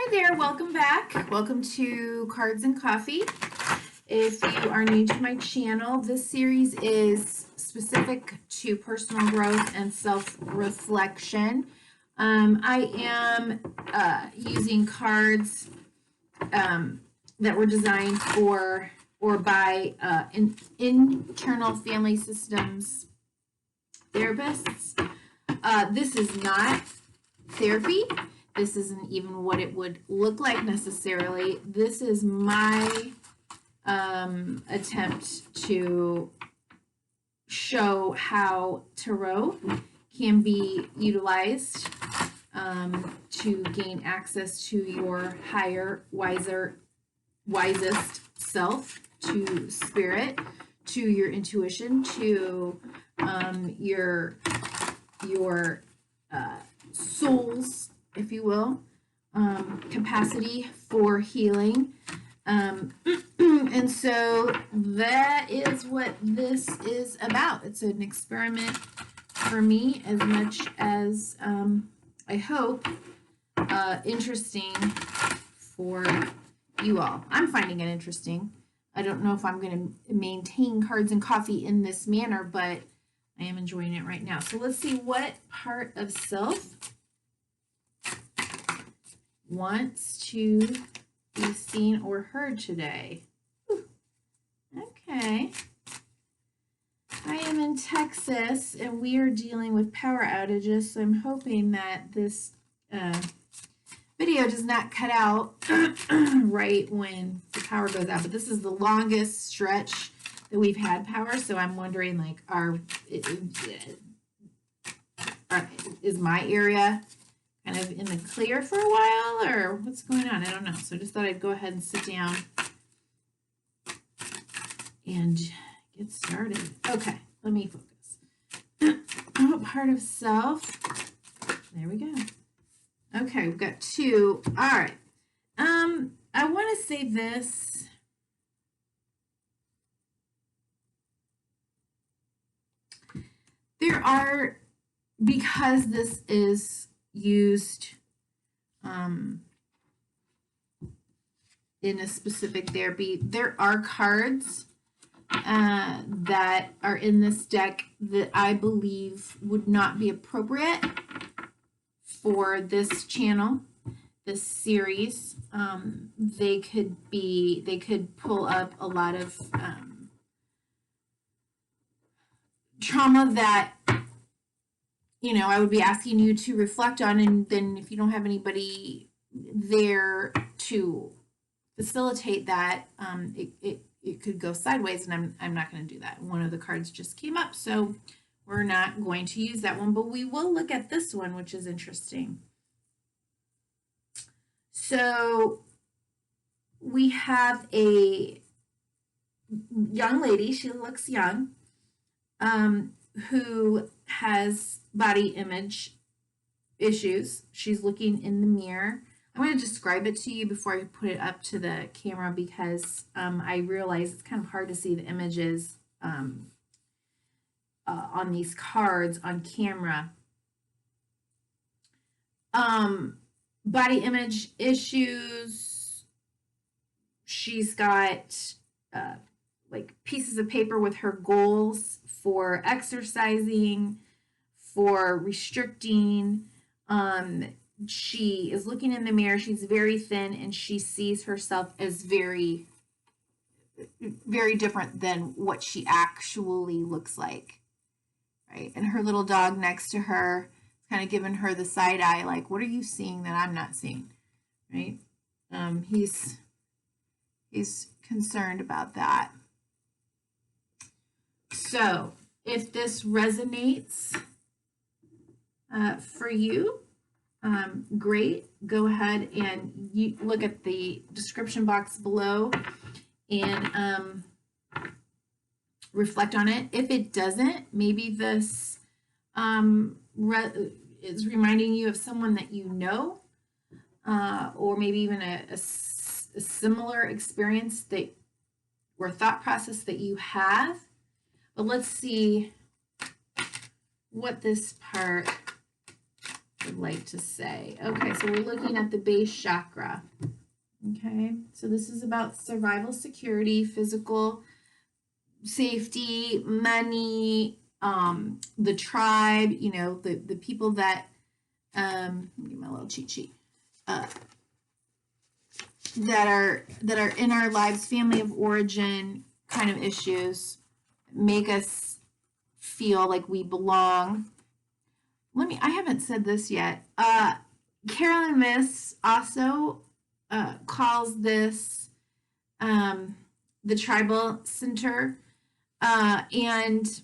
Hi there, welcome back. Welcome to Cards and Coffee. If you are new to my channel, this series is specific to personal growth and self-reflection. I am using cards that were designed for or by internal family systems therapists. This is not therapy. This isn't even what it would look like necessarily. This is my attempt to show how tarot can be utilized to gain access to your higher, wisest self, to spirit, to your intuition, to your soul's, if you will, capacity for healing. And so that is what this is about. It's an experiment for me as much as I hope interesting for you all. I'm finding it interesting. I don't know if I'm going to maintain Cards and Coffee in this manner, but I am enjoying it right now. So let's see what part of self wants to be seen or heard today. Whew. Okay. I am in Texas and we are dealing with power outages, so I'm hoping that this video does not cut out right when the power goes out. But this is the longest stretch that we've had power, so I'm wondering, like, is my area kind of in the clear for a while, or what's going on? I don't know. So I just thought I'd go ahead and sit down and get started. Okay, let me focus. What part of self? There we go. Okay, we've got two. All right. I want to say this. There are, because this is used in a specific therapy, there are cards that are in this deck that I believe would not be appropriate for this channel, this series. They could pull up a lot of trauma that, you know, I would be asking you to reflect on, and then if you don't have anybody there to facilitate that, it could go sideways, and I'm not going to do that. One of the cards just came up, so we're not going to use that one, but we will look at this one, which is interesting. So we have a young lady, she looks young, who has body image issues. She's looking in the mirror. I'm going to describe it to you before I put it up to the camera, because I realize it's kind of hard to see the images on these cards on camera. Body image issues. She's got like pieces of paper with her goals for exercising, for restricting. She is looking in the mirror. She's very thin, and she sees herself as very, very different than what she actually looks like, right? And her little dog next to her is kind of giving her the side eye, like, what are you seeing that I'm not seeing, right? He's concerned about that. So if this resonates for you, great. Go ahead and you look at the description box below and reflect on it. If it doesn't, maybe this is reminding you of someone that you know, or maybe even a similar experience that or thought process that you have. But let's see what this part would like to say. Okay, so we're looking at the base chakra. Okay, so this is about survival, security, physical safety, money, the tribe, you know, the people that, let me get my little cheat sheet, that are in our lives, family of origin kind of issues, make us feel like we belong. I haven't said this yet. Carolyn Miss also calls this the tribal center, and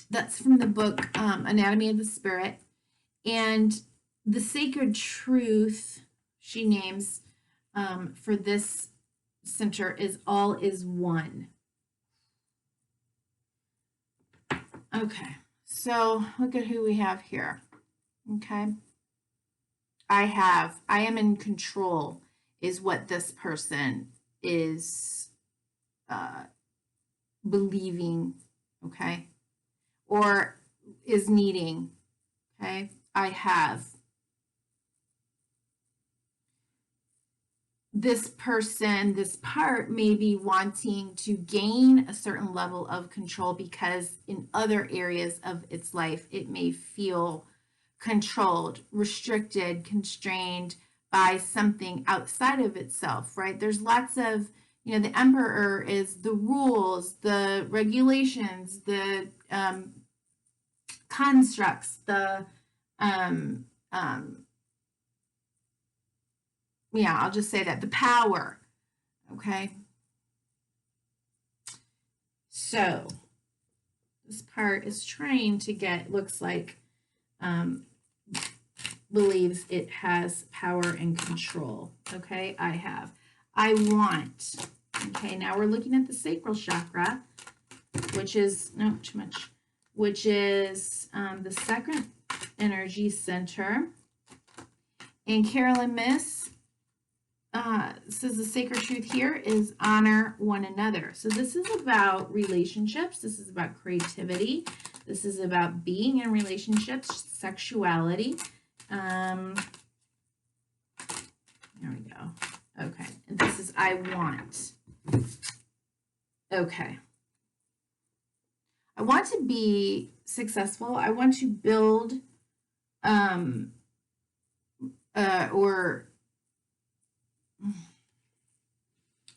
that's from the book Anatomy of the Spirit. And the sacred truth she names for this center is all is one. Okay, so look at who we have here. Okay. I am in control is what this person is believing, okay, or is needing, okay. I have. This person, this part may be wanting to gain a certain level of control because in other areas of its life, it may feel controlled, restricted, constrained by something outside of itself, right? There's lots of, you know, the emperor is the rules, the regulations, the constructs, the, yeah, I'll just say that, the power, okay? So this part is trying to get, looks like, believes it has power and control, okay? I want, okay, now we're looking at the sacral chakra, which is, no, too much, which is the second energy center. And Carolyn Miss says the sacred truth here is honor one another. So this is about relationships. This is about creativity. This is about being in relationships, sexuality. There we go. Okay. And this is I want. Okay. I want to be successful. I want to build or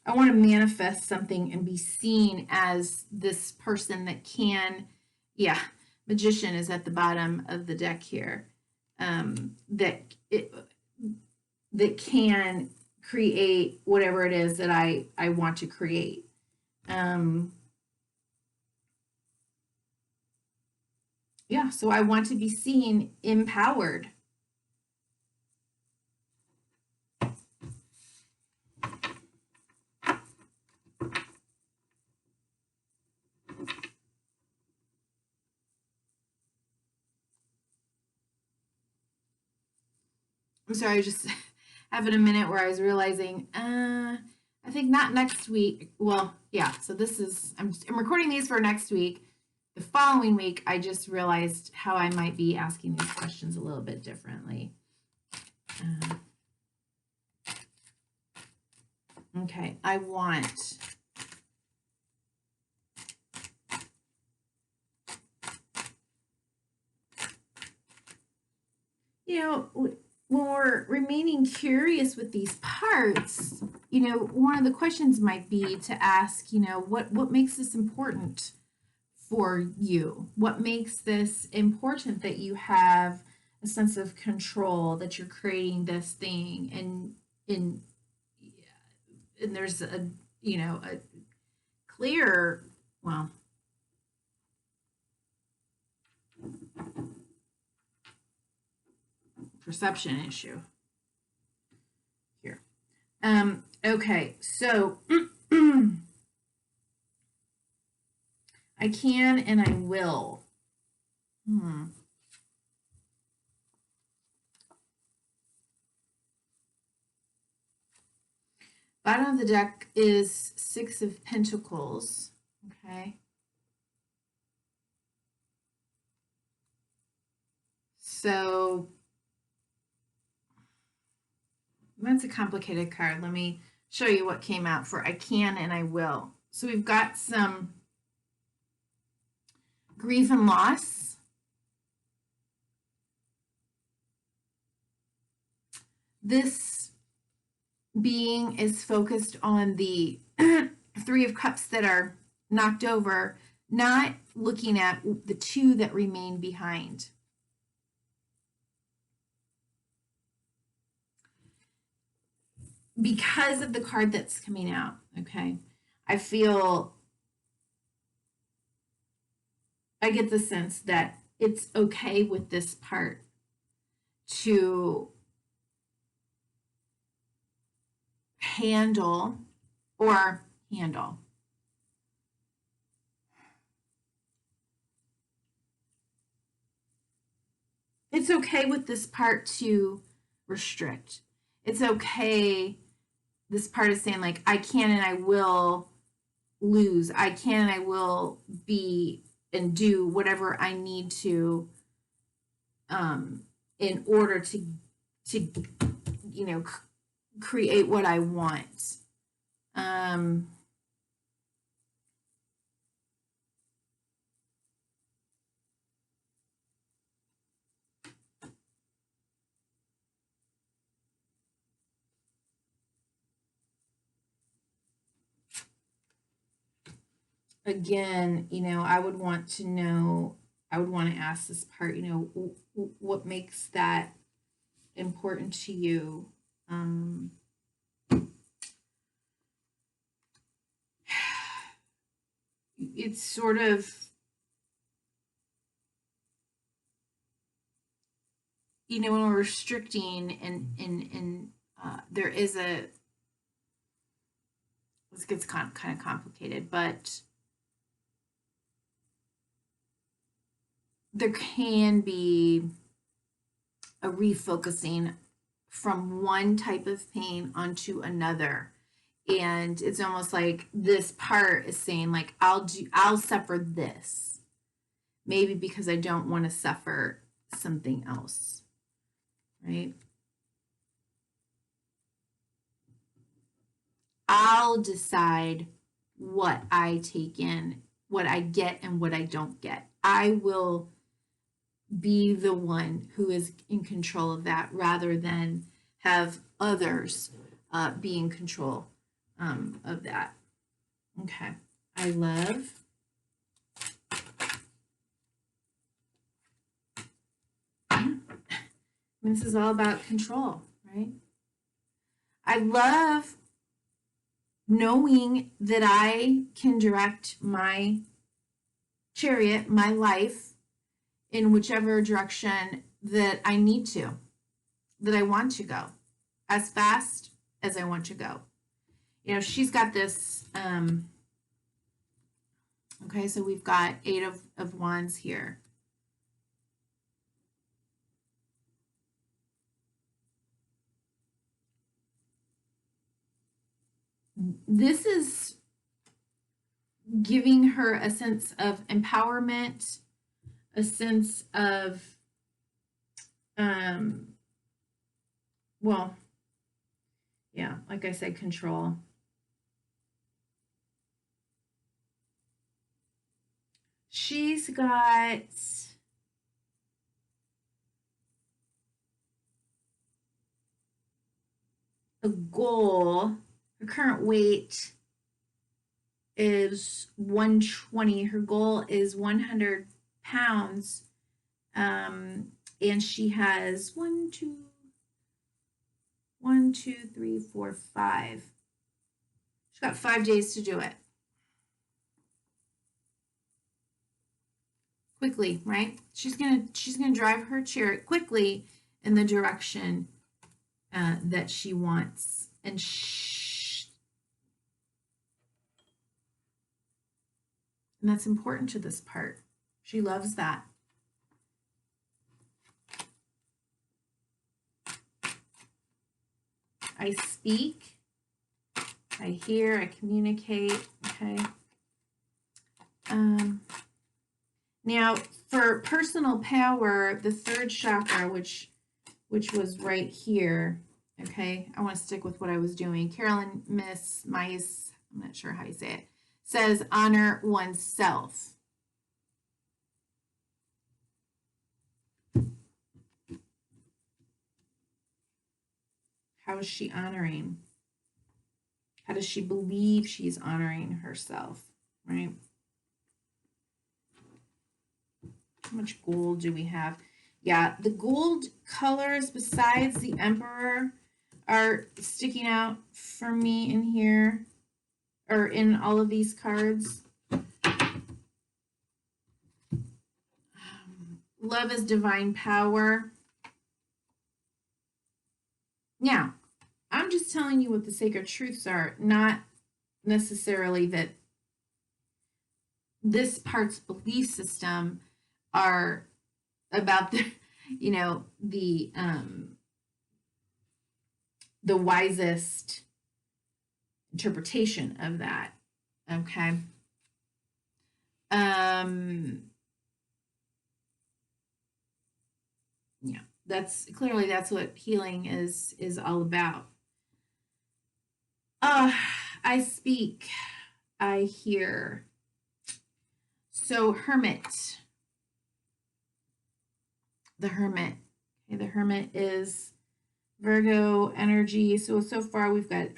I want to manifest something and be seen as this person that can, yeah, magician is at the bottom of the deck here, that can create whatever it is that I want to create. Yeah, so I want to be seen empowered. I'm sorry, I just having a minute where I was realizing, I think not next week. Well, yeah, so this is, I'm recording these for next week. The following week, I just realized how I might be asking these questions a little bit differently. Okay, I want. You know, when we're remaining curious with these parts, you know, one of the questions might be to ask, you know, what makes this important for you? What makes this important that you have a sense of control, that you're creating this thing, and there's a, you know, a clear, well, perception issue here. Okay, so I can and I will. Bottom of the deck is Six of Pentacles. Okay. So that's a complicated card. Let me show you what came out for I can and I will. So we've got some grief and loss. This being is focused on the Three of Cups that are knocked over, not looking at the two that remain behind. Because of the card that's coming out, okay, I get the sense that it's okay with this part to handle. It's okay with this part to restrict. It's okay. This part is saying, like, I can and I will lose. I can and I will be and do whatever I need to in order to create what I want. Again, I would want to ask this part, what makes that important to you? It's sort of, when we're restricting and there is this gets kind of complicated, but there can be a refocusing from one type of pain onto another. And it's almost like this part is saying, like, I'll suffer this, maybe because I don't want to suffer something else, right? I'll decide what I take in, what I get and what I don't get. I will be the one who is in control of that rather than have others be in control of that. Okay. I love. This is all about control, right? I love knowing that I can direct my chariot, my life, in whichever direction that I need to, that I want to go, as fast as I want to go. She's got this, okay, so we've got 8 of Wands here. This is giving her a sense of empowerment, a sense of, well, yeah, like I said, control. She's got a goal. Her current weight is 120. Her goal is 100 pounds. And she has 1, 2, 3, 4, 5. She's got 5 days to do it. Quickly, right? She's gonna drive her chariot quickly in the direction that she wants. And that's important to this part. She loves that. I speak, I hear, I communicate, okay? Now, for personal power, the third chakra, which was right here, okay, I want to stick with what I was doing. Carolyn Miss Mice, I'm not sure how you say it, says honor oneself. How is she honoring? How does she believe she's honoring herself, right? How much gold do we have? Yeah, the gold colors besides the Emperor are sticking out for me in here, or in all of these cards. Love is divine power. Now, I'm just telling you what the sacred truths are, not necessarily that this part's belief system are about the, the wisest interpretation of that. Okay. Yeah, that's what healing is all about. I speak, I hear. So Hermit. The Hermit. Okay, the Hermit is Virgo energy. So far we've got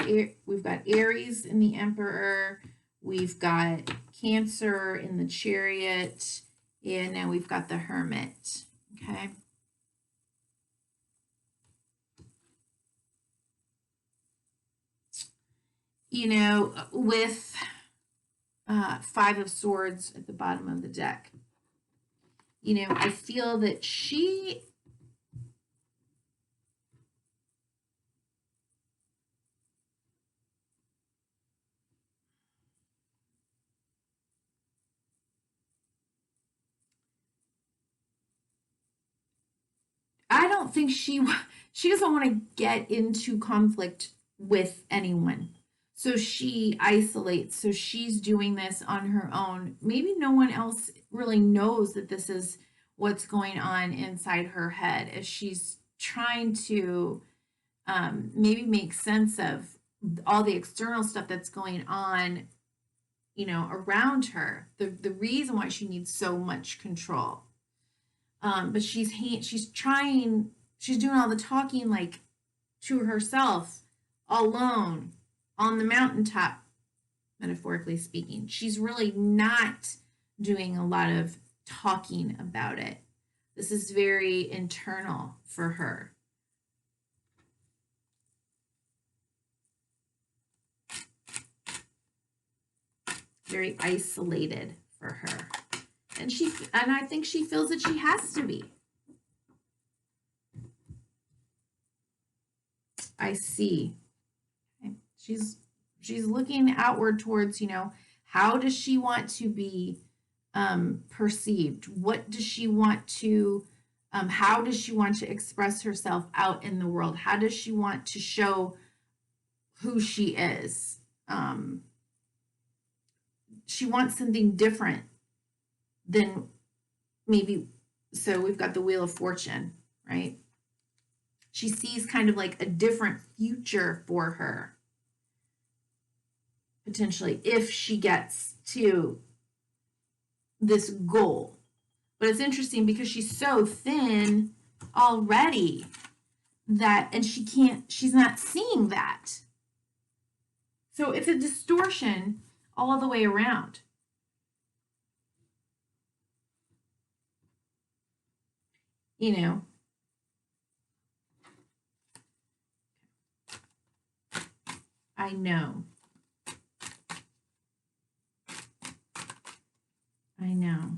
Aries in the Emperor, we've got Cancer in the Chariot, and now we've got the Hermit. Okay. With Five of Swords at the bottom of the deck, I feel that I don't think she doesn't want to get into conflict with anyone. So she isolates. So she's doing this on her own. Maybe no one else really knows that this is what's going on inside her head as she's trying to maybe make sense of all the external stuff that's going on, around her. The reason why she needs so much control. But she's doing all the talking like to herself, alone, on the mountaintop, metaphorically speaking. She's really not doing a lot of talking about it. This is very internal for her. Very isolated for her. And I think she feels that she has to be. I see. Okay. She's looking outward towards, how does she want to be perceived? What does she want to, how does she want to express herself out in the world? How does she want to show who she is? She wants something different than maybe, so we've got the Wheel of Fortune, right? She sees kind of like a different future for her, potentially, if she gets to this goal. But it's interesting because she's so thin already and she's not seeing that. So it's a distortion all the way around. I know. I know.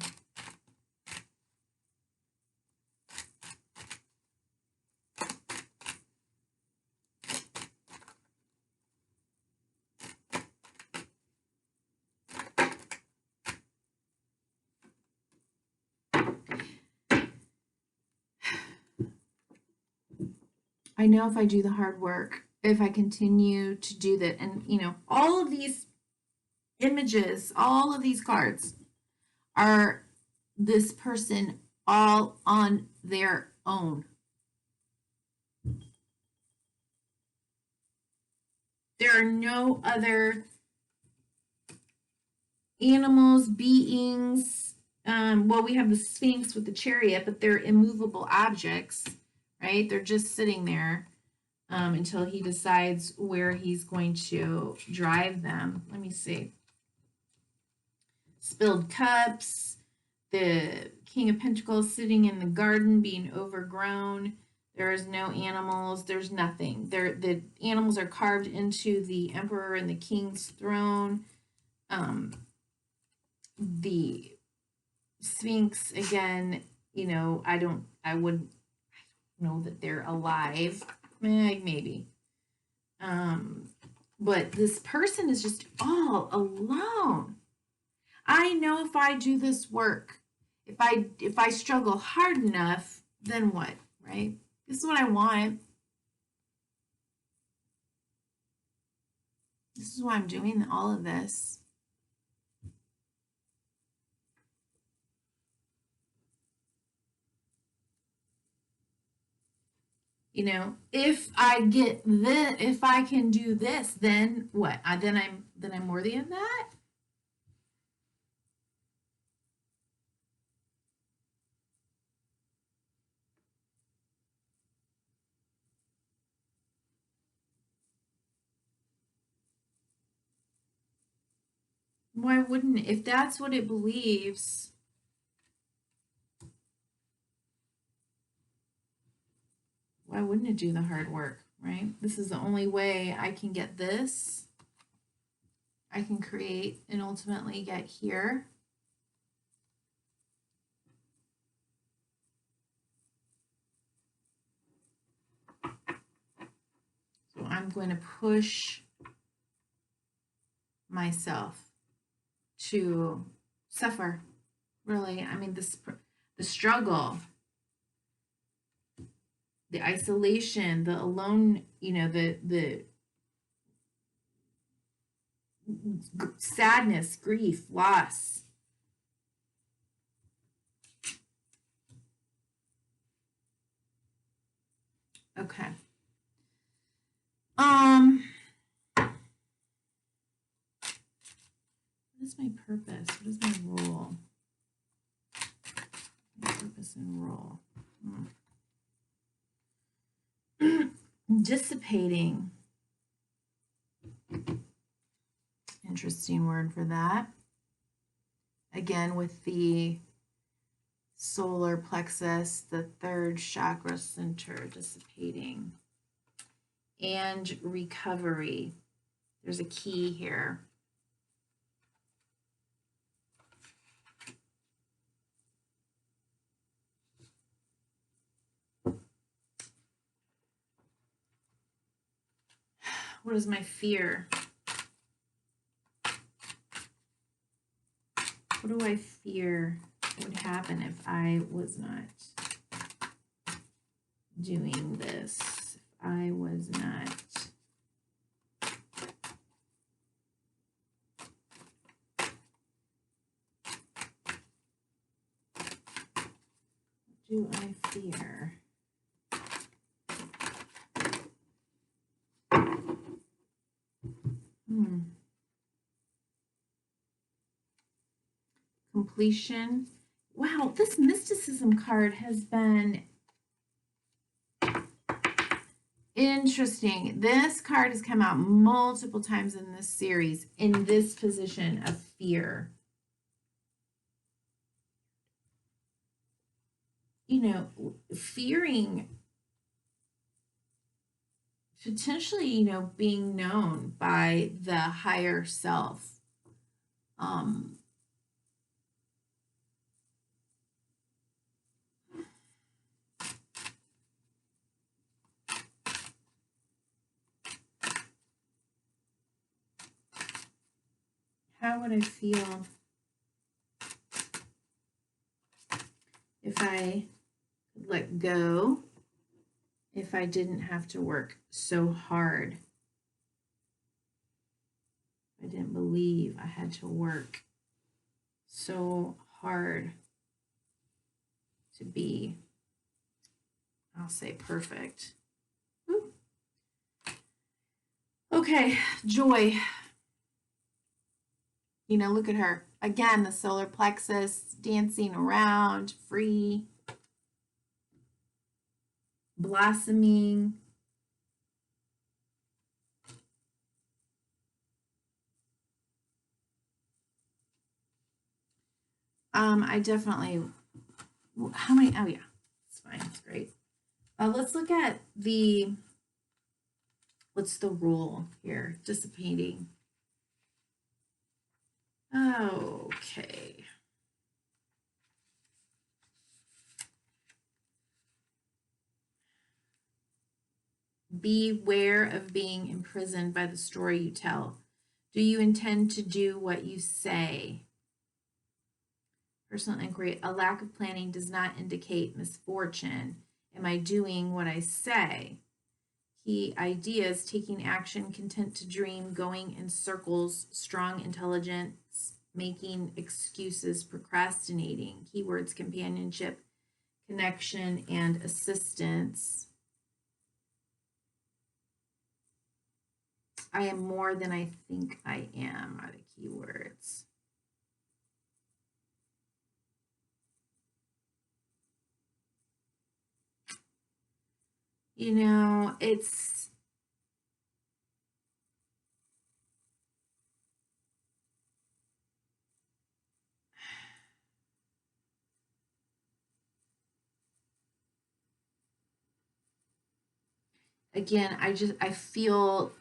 I know if I do the hard work, if I continue to do that, and all of these images, all of these cards are this person all on their own. There are no other animals, beings. Well, we have the Sphinx with the chariot, but they're immovable objects, right? They're just sitting there until he decides where he's going to drive them. Let me see. Spilled cups, the King of Pentacles sitting in the garden being overgrown. There is no animals. There's nothing. The animals are carved into the Emperor and the King's throne. The Sphinx, again, I wouldn't know that they're alive. Maybe. But this person is just all alone. I know if I do this work, if I struggle hard enough, then what, right? This is what I want. This is why I'm doing all of this. If I can do this, then what? Then I'm worthy of that? Why wouldn't it? If that's what it believes, why wouldn't it do the hard work, right? This is the only way I can get this. I can create and ultimately get here. So I'm going to push myself to suffer, really. I mean, the struggle, the isolation, the alone, the sadness, grief, loss. Okay. What is my purpose? What is my role? My purpose and role. Dissipating. Interesting word for that. Again, with the solar plexus, the third chakra center, dissipating. And recovery. There's a key here. What is my fear? What do I fear would happen if I was not doing this? If I was not what do I fear? Completion. Wow, this mysticism card has been interesting. This card has come out multiple times in this series in this position of fear. Fearing potentially, being known by the higher self. How would I feel if I could let go, if I didn't have to work so hard? I didn't believe I had to work so hard. to be, I'll say, perfect. Woo. Okay, joy. You know, look at her. Again, the solar plexus dancing around, free, blossoming. I definitely, how many? Oh yeah, it's fine. It's great. Let's look at what's the rule here? Dissipating. Okay. Beware of being imprisoned by the story you tell. Do you intend to do what you say? Personal inquiry. A lack of planning does not indicate misfortune. Am I doing what I say? Key ideas: taking action, content to dream, going in circles, strong intelligence, making excuses, procrastinating. Keywords: companionship, connection, and assistance. I am more than I think I am are the keywords. You know, it's again, I feel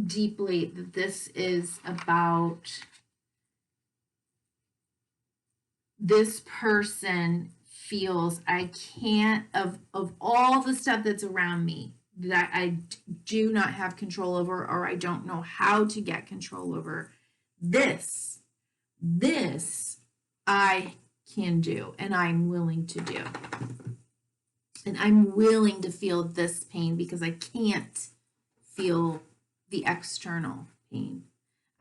deeply that this is about this person feels I can't, of all the stuff that's around me that I do not have control over, or I don't know how to get control over, this I can do and I'm willing to do. And I'm willing to feel this pain because I can't feel the external pain.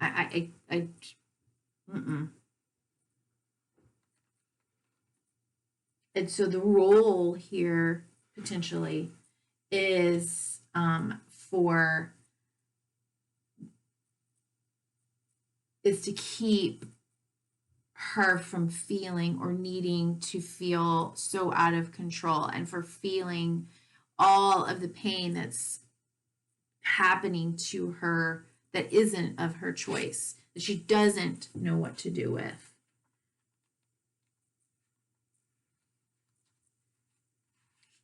Mm-mm. And so the role here potentially is to keep her from feeling or needing to feel so out of control, and for feeling all of the pain that's happening to her that isn't of her choice, that she doesn't know what to do with.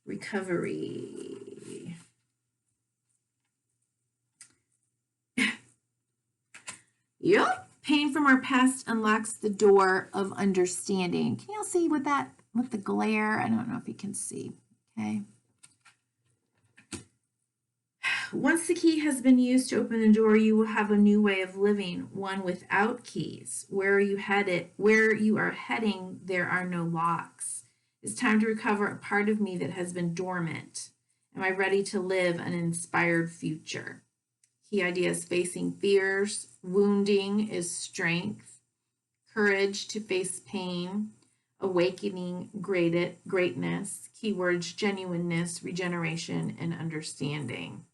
Recovery. Yep. Pain from our past unlocks the door of understanding. Can y'all see with the glare? I don't know if you can see. Okay. Once the key has been used to open the door, you will have a new way of living, one without keys. Where you are heading, there are no locks. It's time to recover a part of me that has been dormant. Am I ready to live an inspired future? Key ideas: facing fears, wounding is strength, courage to face pain, awakening greatness. Keywords: genuineness, regeneration, and understanding.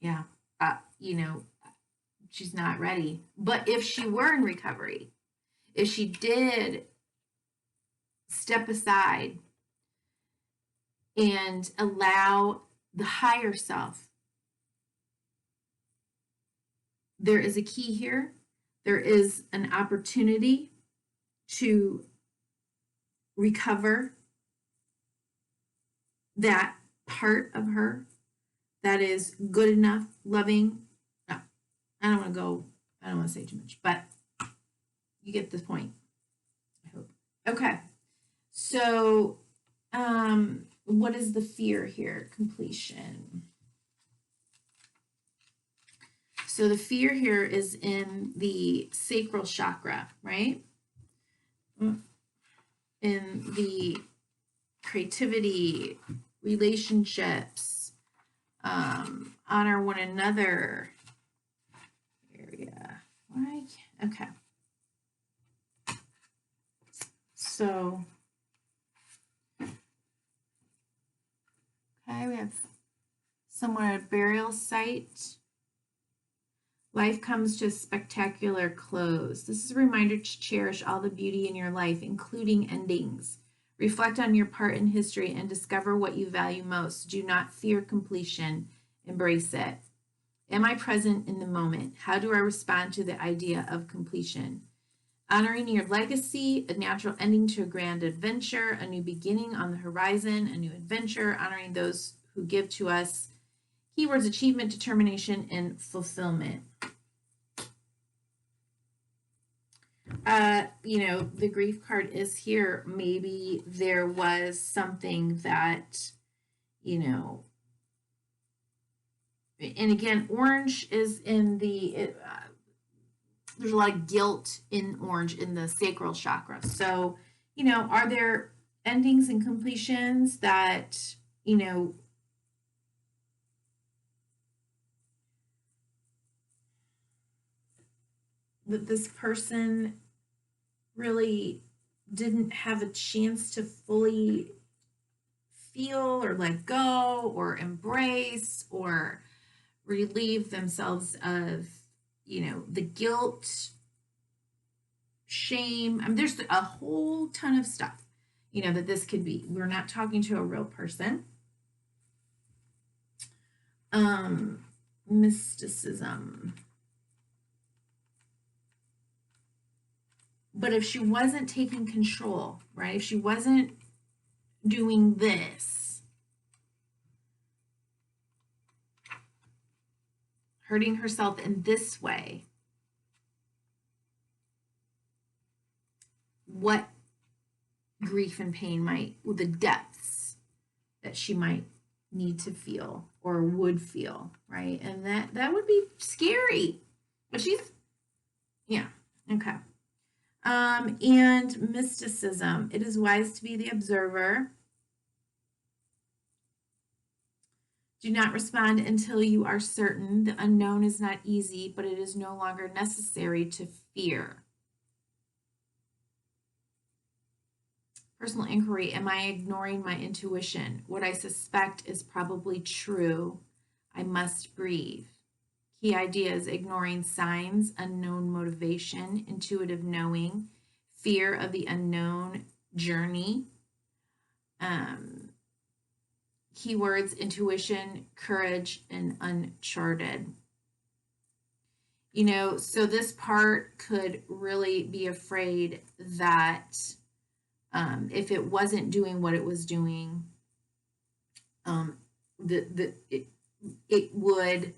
Yeah, you know, she's not ready. But if she were in recovery, if she did step aside and allow the higher self, there is a key here. There is an opportunity to recover that part of her that is good enough, loving. No, I don't want to say too much, but you get the point, I hope. Okay. So, what is the fear here? Completion. So the fear here is in the sacral chakra, right? In the creativity, relationships, honor one another area. Right. Okay. So, okay, we have somewhere at a burial site. Life comes to a spectacular close. This is a reminder to cherish all the beauty in your life, including endings. Reflect on your part in history and discover what you value most. Do not fear completion. Embrace it. Am I present in the moment? How do I respond to the idea of completion? Honoring your legacy, a natural ending to a grand adventure, a new beginning on the horizon, a new adventure, honoring those who give to us. Keywords: achievement, determination, and fulfillment. The grief card is here. Maybe there was something that, and again, orange is in there's a lot of guilt in orange in the sacral chakra. So, are there endings and completions that, that this person really didn't have a chance to fully feel or let go or embrace or relieve themselves of, the guilt, shame. I mean, there's a whole ton of stuff, that this could be. We're not talking to a real person. Mysticism. But if she wasn't taking control, right? If she wasn't doing this, hurting herself in this way, what grief and pain the depths that she might need to feel or would feel, right? And that would be scary. But yeah, okay. And mysticism. It is wise to be the observer. Do not respond until you are certain. The unknown is not easy, but it is no longer necessary to fear. Personal inquiry. Am I ignoring my intuition? What I suspect is probably true. I must breathe. Key ideas: ignoring signs, unknown motivation, intuitive knowing, fear of the unknown journey. Keywords: intuition, courage, and uncharted. So this part could really be afraid that if it wasn't doing what it was doing, it would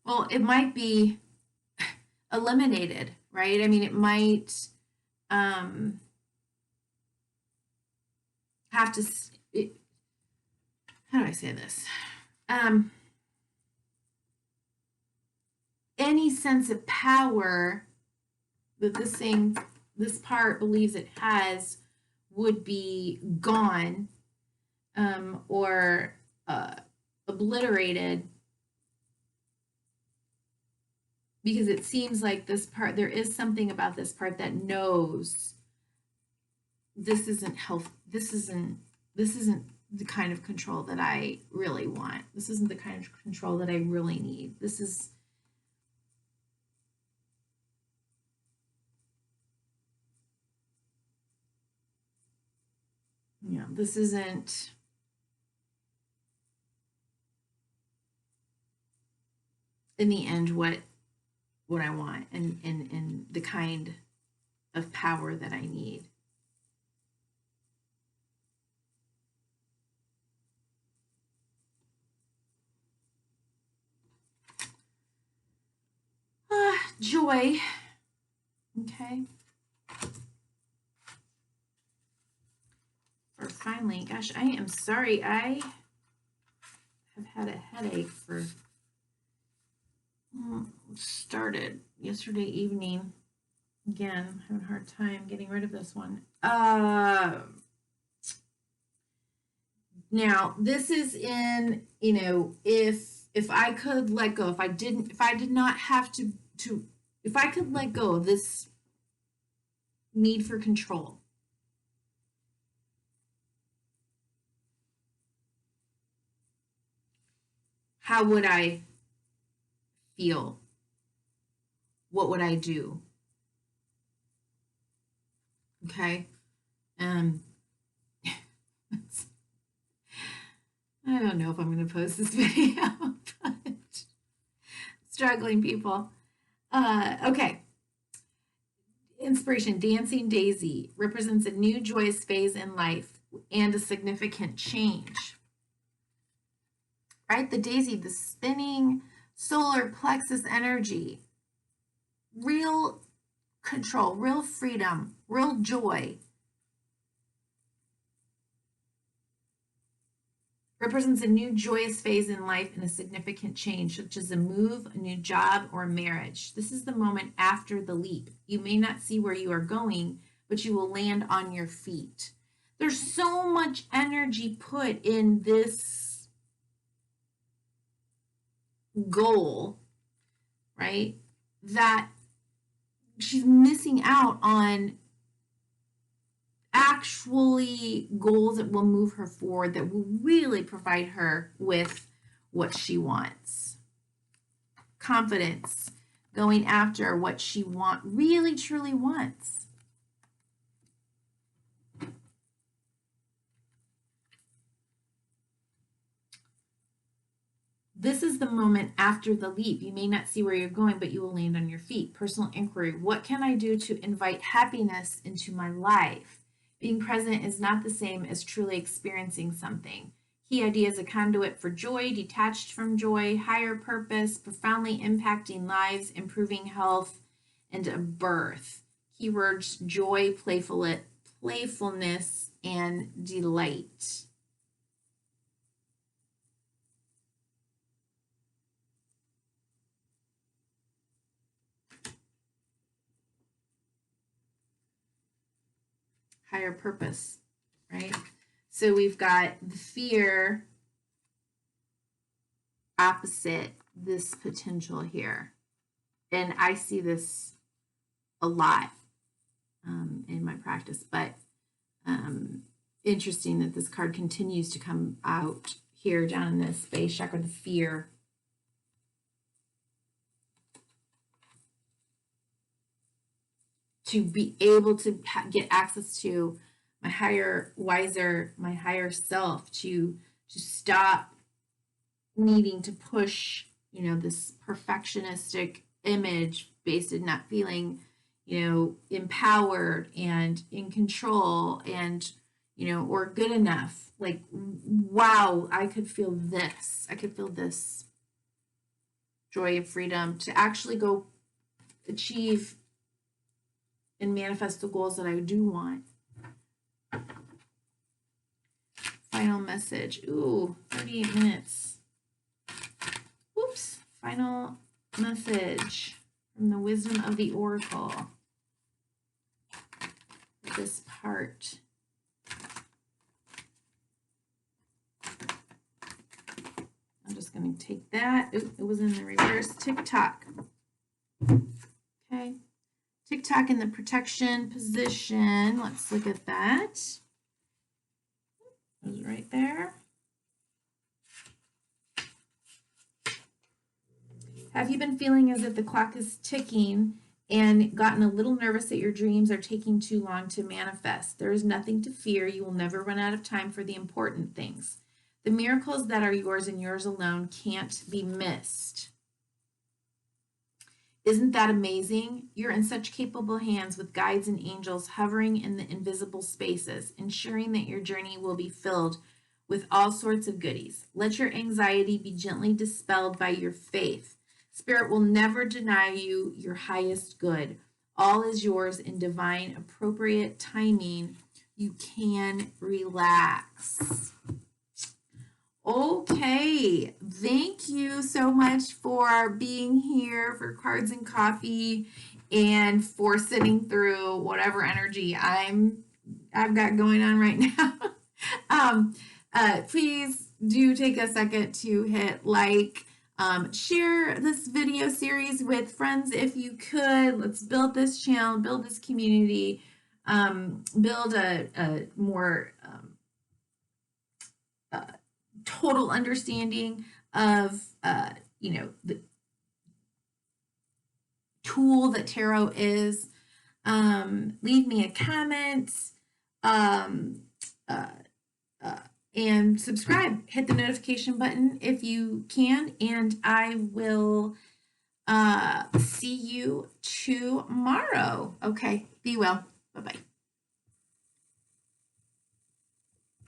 well, it might be eliminated, right? I mean, it might have to. How do I say this? Any sense of power that this part believes it has would be gone, or obliterated, because it seems like there is something about this part that knows this isn't health. This isn't the kind of control that I really want. This isn't the kind of control that I really need. This isn't in the end what I want and the kind of power that I need. Joy. Okay. Or finally, gosh, I am sorry. I have had a headache started yesterday evening. Again, having a hard time getting rid of this one. Now, this is in, if I could let go, if I did not have to, if I could let go of this need for control, how would I feel? What would I do? Okay. I don't know if I'm going to post this video, but struggling people. Okay. Inspiration, Dancing Daisy represents a new joyous phase in life and a significant change. Right? The daisy, the spinning solar plexus energy, real control, real freedom, real joy. Represents a new joyous phase in life and a significant change, such as a move, a new job, or a marriage. This is the moment after the leap. You may not see where you are going, but you will land on your feet. There's so much energy put in this goal, right? That she's missing out on actually goals that will move her forward, that will really provide her with what she wants. Confidence, going after what she really truly wants. This is the moment after the leap. You may not see where you're going, but you will land on your feet. Personal inquiry. What can I do to invite happiness into my life? Being present is not the same as truly experiencing something. Key idea is a conduit for joy, detached from joy, higher purpose, profoundly impacting lives, improving health, and a birth. Keywords: joy, playfulness, and delight. Higher purpose, right? So we've got the fear opposite this potential here. And I see this a lot in my practice, but interesting that this card continues to come out here down in this base chakra, the fear. To be able to get access to my higher, wiser, my higher self, to stop needing to push, this perfectionistic image based in not feeling, empowered and in control and, or good enough. Like, wow, I could feel this. I could feel this joy and freedom to actually go achieve and manifest the goals that I do want. Final message. Ooh, 38 minutes. Whoops. Final message from the wisdom of the oracle. This part. I'm just going to take that. Ooh, it was in the reverse. Tick-tock. Okay. Tick-tock in the protection position. Let's look at that. It was right there. Have you been feeling as if the clock is ticking and gotten a little nervous that your dreams are taking too long to manifest? There is nothing to fear. You will never run out of time for the important things. The miracles that are yours and yours alone can't be missed. Isn't that amazing? You're in such capable hands with guides and angels hovering in the invisible spaces, ensuring that your journey will be filled with all sorts of goodies. Let your anxiety be gently dispelled by your faith. Spirit will never deny you your highest good. All is yours in divine, appropriate timing. You can relax. Okay, thank you so much for being here for Cards and Coffee. and for sitting through whatever energy I've got going on right now. Please do take a second to hit like, share this video series with friends if you could. Let's build this channel, build this community, build a more total understanding of the tool that tarot is. Leave me a comment, and subscribe. Hit the notification button if you can, and I will see you tomorrow. Okay, be well. Bye-bye.